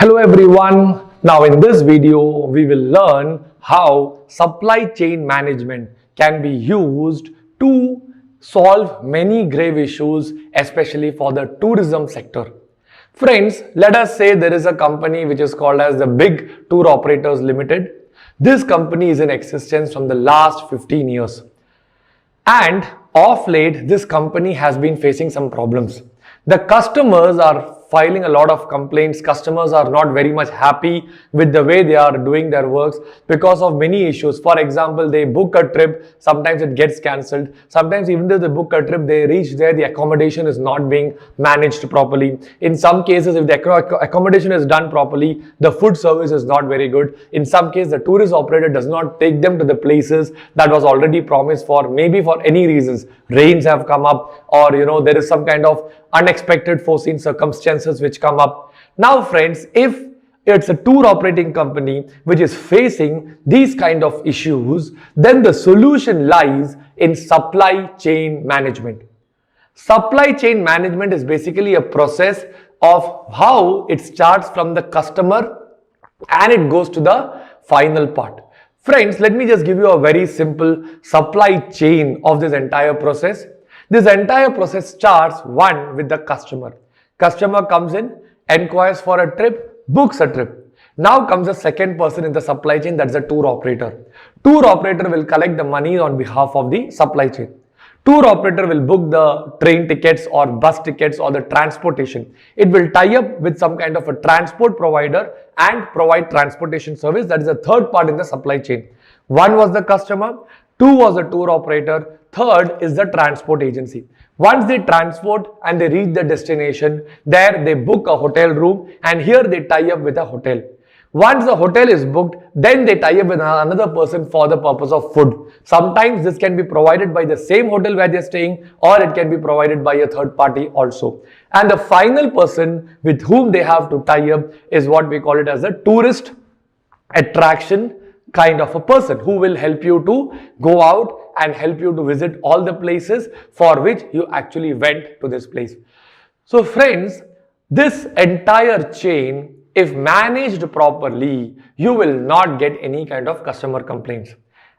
Hello everyone. Now in this video, we will learn how supply chain management can be used to solve many grave issues, especially for the tourism sector. Friends, let us say there is a company which is called as the Big Tour Operators Limited. This company is in existence from the last 15 years. And of late, this company has been facing some problems. The customers are filing a lot of complaints. Customers are not very much happy with the way they are doing their works because of many issues. For example, they book a trip, sometimes it gets cancelled. Sometimes even though they book a trip, they reach there, the accommodation is not being managed properly. In some cases, if the accommodation is done properly, the food service is not very good. In some cases, the tourist operator does not take them to the places that was already promised for, maybe for any reasons. Rains have come up, or there is some kind of unexpected foreseen circumstances which come up. Now friends, if it's a tour operating company which is facing these kind of issues, then the solution lies in supply chain management. Supply chain management is basically a process of how it starts from the customer and it goes to the final part. Friends, let me just give you a very simple supply chain of this entire process. This entire process starts with the customer. Customer comes in, inquires for a trip, books a trip. Now comes the second person in the supply chain, that's the tour operator. Tour operator will collect the money on behalf of the supply chain. Tour operator will book the train tickets or bus tickets or the transportation. It will tie up with some kind of a transport provider and provide transportation service. That is the third part in the supply chain. One was the customer, two was the tour operator, third is the transport agency. Once they transport and they reach the destination, there they book a hotel room and here they tie up with a hotel. Once the hotel is booked, then they tie up with another person for the purpose of food. Sometimes this can be provided by the same hotel where they are staying, or it can be provided by a third party also. And the final person with whom they have to tie up is what we call it as a tourist attraction kind of a person who will help you to go out and help you to visit all the places for which you actually went to this place. So friends, this entire chain, if managed properly, you will not get any kind of customer complaints.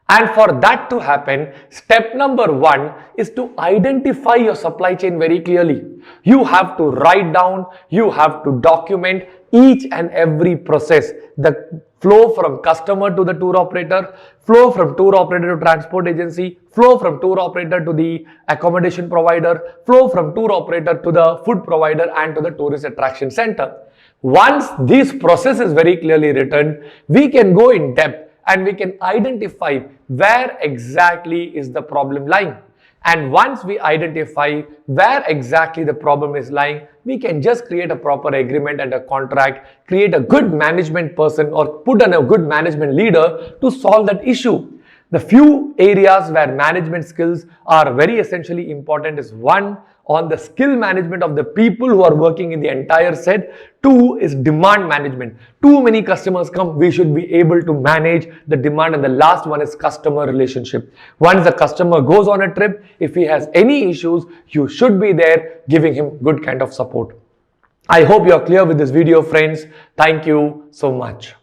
And for that to happen, step number one is to identify your supply chain very clearly. You have to write down, you have to document each and every process. The flow from customer to the tour operator, flow from tour operator to transport agency, flow from tour operator to the accommodation provider, flow from tour operator to the food provider and to the tourist attraction center. Once this process is very clearly written, we can go in depth and we can identify where exactly is the problem lying. And once we identify where exactly the problem is lying, we can just create a proper agreement and a contract, create a good management person or put on a good management leader to solve that issue. The few areas where management skills are very essentially important is one, on the skill management of the people who are working in the entire set. Two is demand management. Too many customers come, we should be able to manage the demand. And the last one is customer relationship. Once the customer goes on a trip, if he has any issues, you should be there giving him good kind of support. I hope you are clear with this video, friends. Thank you so much.